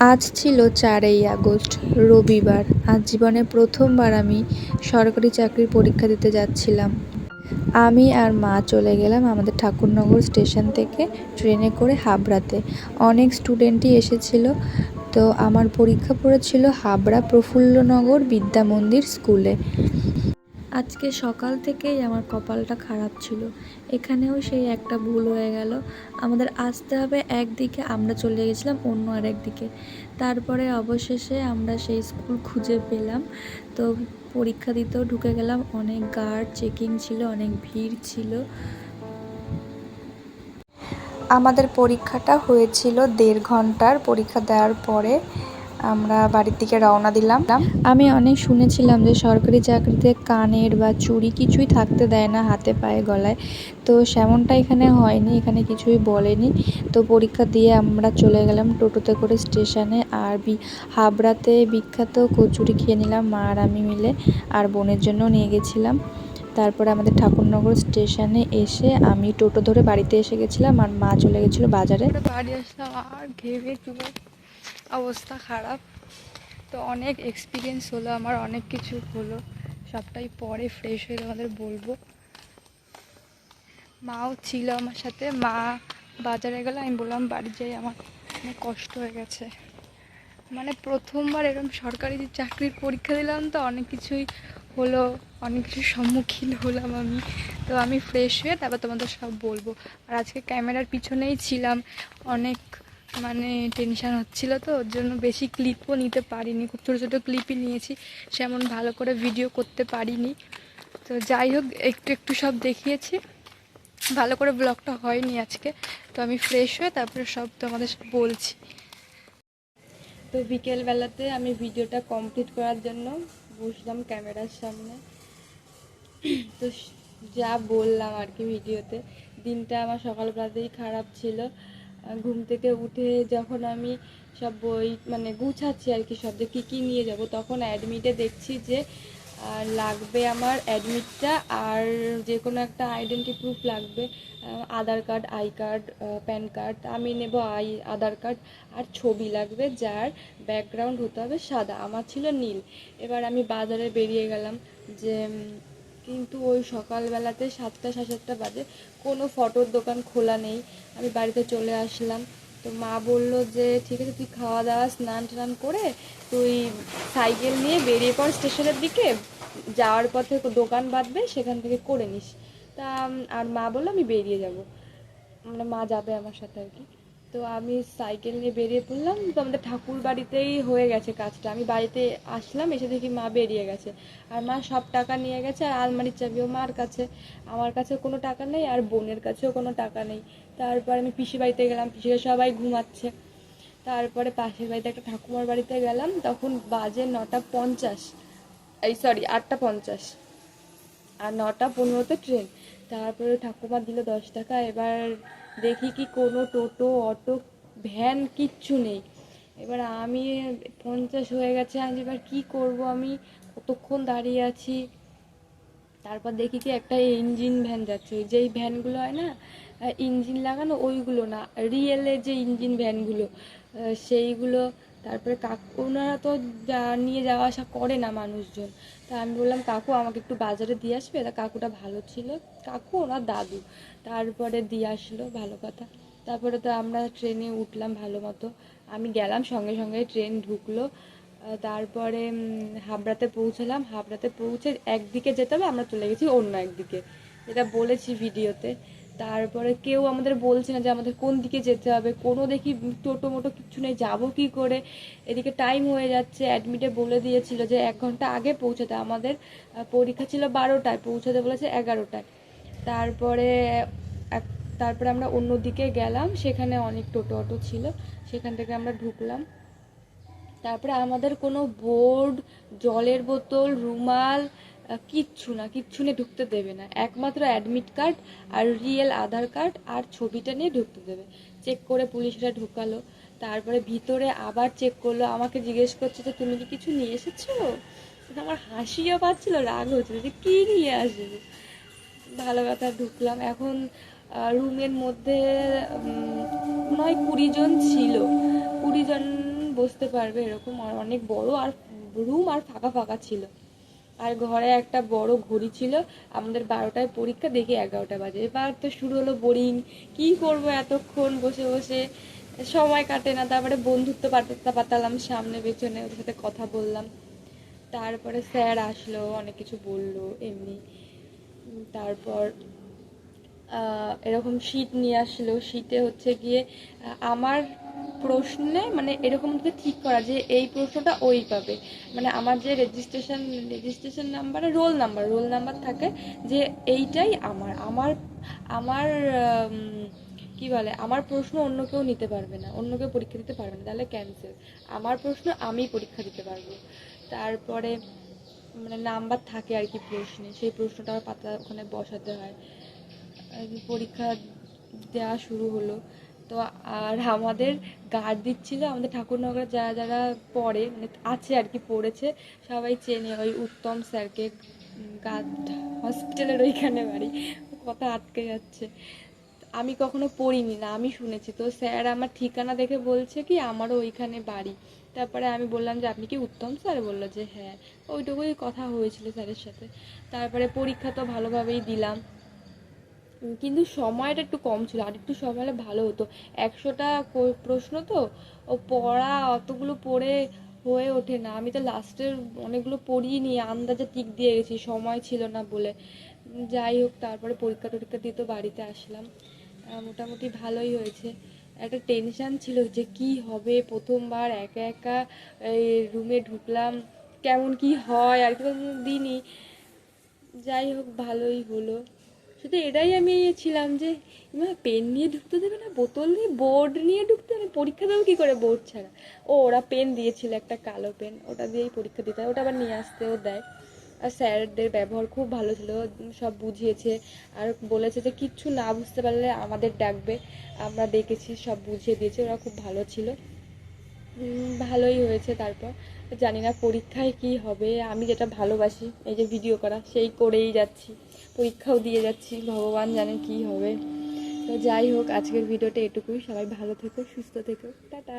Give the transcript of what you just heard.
আজ ছিল 4ই আগস্ট, রবিবার। আজ জীবনে প্রথমবার আমি সরকারি চাকরির পরীক্ষা দিতে যাচ্ছিলাম। আমি আর মা চলে গেলাম আমাদের ঠাকুরনগর স্টেশন থেকে ট্রেনে করে হাবড়াতে। অনেক স্টুডেন্টই এসেছিল। তো আমার পরীক্ষা পড়েছিল হাবড়া প্রফুল্লনগর বিদ্যা মন্দির স্কুলে। আজকে সকাল থেকেই আমার কপালটা খারাপ ছিল। এখানেও সেই একটা ভুল হয়ে গেল। আমাদের আসতে হবে একদিকে, আমরা চলে গেছিলাম অন্য আরেকদিকে। তারপরে অবশেষে আমরা সেই স্কুল খুঁজে পেলাম। তো পরীক্ষা দিতেও ঢুকে গেলাম। অনেক গার্ড চেকিং ছিল, অনেক ভিড় ছিল। আমাদের পরীক্ষাটা হয়েছিল 1.5 ঘন্টার। পরীক্ষা দেওয়ার পরে আমরা বাড়ির দিকে রওনা দিলাম। আমি অনেক শুনেছিলাম যে সরকারি চাকরিতে কানের বা চুড়ি কিছুই থাকতে দেয় না হাতে পায়ে গলায়। তো সেমনটা এখানে হয়নি, এখানে কিছুই বলেনি। তো পরীক্ষা দিয়ে আমরা চলে গেলাম টোটোতে করে স্টেশনে। আর হাবড়াতে বিখ্যাত কচুরি খেয়ে নিলাম মা আর আমি মিলে, আর বোনের জন্য নিয়ে গেছিলাম। তারপরে আমাদের ঠাকুরনগর স্টেশনে এসে আমি টোটো ধরে বাড়িতে এসে গেছিলাম, আর মা চলে গেছিলো বাজারে। বাড়ি আসলাম আর ঘেমে চুমে অবস্থা খারাপ। তো অনেক এক্সপিরিয়েন্স হলো আমার, অনেক কিছু হলো, সবটাই পরে ফ্রেশ হয়ে তোমাদের বলবো। মাও ছিল আমার সাথে, মা বাজারে গেল, আমি বললাম বাড়ি যাই, আমার অনেক কষ্ট হয়ে গেছে। মানে প্রথমবার এরকম সরকারি চাকরির পরীক্ষা দিলাম, তো অনেক কিছুই হলো, অনেক কিছুর সম্মুখীন হলাম আমি। তো আমি ফ্রেশ হয়ে তারপর তোমাদের সব বলবো। আর আজকে ক্যামেরার পিছনেই ছিলাম, অনেক মানে টেনশান হচ্ছিলো, তো ওর জন্য বেশি ক্লিপও নিতে পারিনি, খুব ছোটো ছোটো ক্লিপই নিয়েছি, সেমন ভালো করে ভিডিও করতে পারিনি। তো যাই হোক, একটু একটু সব দেখিয়েছি, ভালো করে ব্লগটা হয়নি আজকে। তো আমি ফ্রেশ হয়ে তারপরে সব তোমাদের বলছি। তো বিকেলবেলাতে আমি ভিডিওটা কমপ্লিট করার জন্য বসলাম ক্যামেরার সামনে। তো যা বললাম আর কি ভিডিওতে, দিনটা আমার সকালবেলাতেই খারাপ ছিল। ঘুম থেকে উঠে যখন আমি সব বই মানে গুছাচ্ছি আর কি, সব যে কী কী নিয়ে যাব, তখন অ্যাডমিটে দেখছি যে লাগবে আমার অ্যাডমিটটা, আর যে কোনো একটা আইডেন্টি প্রুফ লাগবে, Aadhaar card, I card, PAN card. আমি নেব আধার কার্ড, আর ছবি লাগবে যার ব্যাকগ্রাউন্ড হতে হবে সাদা, আমার ছিল নীল। এবার আমি বাজারে বেরিয়ে গেলাম, যে কিন্তু ওই সকালবেলাতে 7টা সাড়ে 7টা বাজে, কোনো ফটোর দোকান খোলা নেই। আমি বাড়িতে চলে আসলাম। তো মা বলল যে ঠিক আছে, তুই খাওয়া দাওয়া স্নান টান করে তুই সাইকেল নিয়ে বেরিয়ে পড় স্টেশনের দিকে, যাওয়ার পথে দোকান বাঁধবে সেখান থেকে করে নিস। তা আর মা বললো আমি বেরিয়ে যাব, মানে মা যাবে আমার সাথে আর কি। তো আমি সাইকেল নিয়ে বেরিয়ে পড়লাম। তো আমাদের ঠাকুর বাড়িতেই হয়ে গেছে কাজটা। আমি বাড়িতে আসলাম, এসে দেখি মা বেরিয়ে গেছে, আর মা সব টাকা নিয়ে গেছে, আর আলমারির চাবিও মার কাছে। আমার কাছে কোনো টাকা নেই, আর বোনের কাছেও কোনো টাকা নেই। তারপর আমি পিসি বাড়িতে গেলাম, পিসিরা সবাই ঘুমাচ্ছে। তারপরে পাশের বাড়িতে একটা ঠাকুমার বাড়িতে গেলাম, তখন বাজে 9:50, এই সরি 8:50, আর 9:15-তে ট্রেন। তারপরে ঠাকুমা দিল 10 টাকা। এবার দেখি কি কোনো টোটো, অটো, ভ্যান কিচ্ছু নেই। এবার আমি 50 হয়ে গেছে, আজ এবার কী করবো, আমি কতক্ষণ দাঁড়িয়ে আছি। তারপর দেখি কি একটা ইঞ্জিন ভ্যান যাচ্ছে, ওই যেই ভ্যানগুলো হয় না ইঞ্জিন লাগানো, ওইগুলো না, রিয়েলের যে ইঞ্জিন ভ্যানগুলো, সেইগুলো। তারপরে কাকু, ওনারা তো নিয়ে যাওয়া আসা করে না মানুষজন। তা আমি বললাম কাকু আমাকে একটু বাজারে দিয়ে আসবে। তা কাকুটা ভালো ছিল, কাকু ওনার দাদু। তারপরে দিয়ে আসলো, ভালো কথা। তারপরে তো আমরা ট্রেনে উঠলাম ভালো মতো, আমি গেলাম সঙ্গে সঙ্গে ট্রেন ঢুকলো। তারপরে হাবড়াতে পৌঁছলাম। হাবড়াতে পৌঁছে একদিকে যেতে হবে, আমরা চলে গেছি অন্য একদিকে, যেটা বলেছি ভিডিওতে। তারপরে কেউ আমাদের বলছে না যে আমাদের কোন দিকে যেতে হবে, কোনো দেখি টোটো মোটো কিচ্ছু নেই, যাবো কী করে। এদিকে টাইম হয়ে যাচ্ছে, অ্যাডমিটে বলে দিয়েছিল যে 1 ঘন্টা আগে পৌঁছাতে, আমাদের পরীক্ষা ছিল 12টায়, পৌঁছাতে বলেছে 11টায়। তারপরে তারপরে আমরা অন্য দিকে গেলাম, সেখানে অনেক টোটো অটো ছিল, সেখান থেকে আমরা ঢুকলাম। তারপরে আমাদের কোনো বোর্ড, জলের বোতল, রুমাল কিচ্ছু নিয়ে ঢুকতে দেবে না, একমাত্র অ্যাডমিট কার্ড আর রিয়েল আধার কার্ড আর ছবিটা নিয়ে ঢুকতে দেবে। চেক করে পুলিশরা ঢুকালো। তারপরে ভিতরে আবার চেক করলো, আমাকে জিজ্ঞেস করছে যে তুমি কি কিছু নিয়ে এসেছো। আমার হাসিও পাচ্ছিল, রাগ হচ্ছিল যে কী নিয়ে আসবে। ভালো কথা, ঢুকলাম। এখন রুমের মধ্যে মনে হয় 20 জন ছিল, 20 জন বসতে পারবে এরকম, আর অনেক বড় আর রুম আর ফাঁকা ফাঁকা ছিল। আর ঘরে একটা বড় ঘড়ি ছিল, আমাদের 12টায় পরীক্ষা, দেখি 11টা বাজে। এবার তো শুরু হলো বোরিং, কি করব এতক্ষণ বসে বসে, সময় কাটে না। তারপরে বন্ধুত্ব পাতালাম সামনে পেছনে, ওদের সাথে কথা বললাম। তারপরে স্যার আসলো, অনেক কিছু বললো এমনি। তারপর এরকম শীট নিয়ে আসলো, শীটে হচ্ছে গিয়ে আমার প্রশ্নে মানে এরকম ভাবে ঠিক করা যে এই প্রশ্নটা ওই পাবে, মানে আমার যে রেজিস্ট্রেশন নাম্বারে রোল নাম্বার থাকে, যে এইটাই আমার আমার আমার কি বলে, আমার প্রশ্ন অন্য কেউ নিতে পারবে না, অন্য কেউ পরীক্ষা দিতে পারবে না, তাহলে ক্যান্সেল। আমার প্রশ্ন আমি পরীক্ষা দিতে পারবো। তারপরে মানে নাম্বার থাকে আর কি প্রশ্নে, সেই প্রশ্নটা আবার পাতা ওখানে বসাতে হয়। পরীক্ষা দেওয়া শুরু হলো। তো আর আমাদের গার্ড দিচ্ছিল, আমাদের ঠাকুরনগরে যারা যারা পড়ে মানে আছে আর কি, পড়েছে, সবাই চেনে ওই উত্তম স্যারকে। গার্ড হসপিটালের ওইখানে বাড়ি, কথা আটকে যাচ্ছে। আমি কখনো পড়িনি না, আমি শুনেছি। তো স্যার আমার ঠিকানা দেখে বলছে কি আমারও ওইখানে বাড়ি। তারপরে আমি বললাম যে আপনি কি উত্তম স্যার? বললো যে হ্যাঁ। ওইটুকুই কথা হয়েছিল স্যারের সাথে। তারপরে পরীক্ষা তো ভালোভাবেই দিলাম, কিন্তু সময়টা একটু কম ছিল, আর একটু সময় হলে ভালো হতো। 100টা প্রশ্ন তো, ও পড়া অতগুলো পড়ে হয়ে ওঠে না। আমি তো লাস্টের অনেকগুলো পড়িনি, আন্দাজে টিক দিয়ে গেছি, সময় ছিল না বলে। যাই হোক, তারপরে পরীক্ষা টরীক্ষা দিয়ে তো বাড়িতে আসলাম। মোটামুটি ভালোই হয়েছে। একটা টেনশন ছিল যে কি হবে, প্রথমবার একা একা এই রুমে ঢুকলাম, কেমন কি হয় আর কি, দিনই। যাই হোক, ভালোই হলো। শুধু এটাই আমি ছিলাম যে পেন নিয়ে ঢুকতে দেবে না, বোতল নিয়ে, বোর্ড নিয়ে ঢুকতে হবে, পরীক্ষা দেবো কি করে বোর্ড ছাড়া। ওরা পেন দিয়েছিল, একটা কালো পেন, ওটা দিয়েই পরীক্ষা দিতে হয়, ওটা আবার নিয়ে আসতেও দেয়। আর স্যারদের ব্যবহার খুব ভালো ছিল, সব বুঝিয়েছে। আর বলেছে যে কিচ্ছু না বুঝতে পারলে আমাদের ডাকবে, আমরা ডেকেছি, সব বুঝিয়ে দিয়েছে, ওরা খুব ভালো ছিল। ভালোই হয়েছে। তারপর জানি না পরীক্ষায় কি হবে, আমি যেটা ভালোবাসি এই যে ভিডিও করা, সেই করেই যাচ্ছি, পরীক্ষাও দিয়ে যাচ্ছি, ভগবান জানে কি হবে। তো যাই হোক, আজকের ভিডিওটা এটুকুই। সবাই ভালো থেকো, সুস্থ থেকো, টাটা।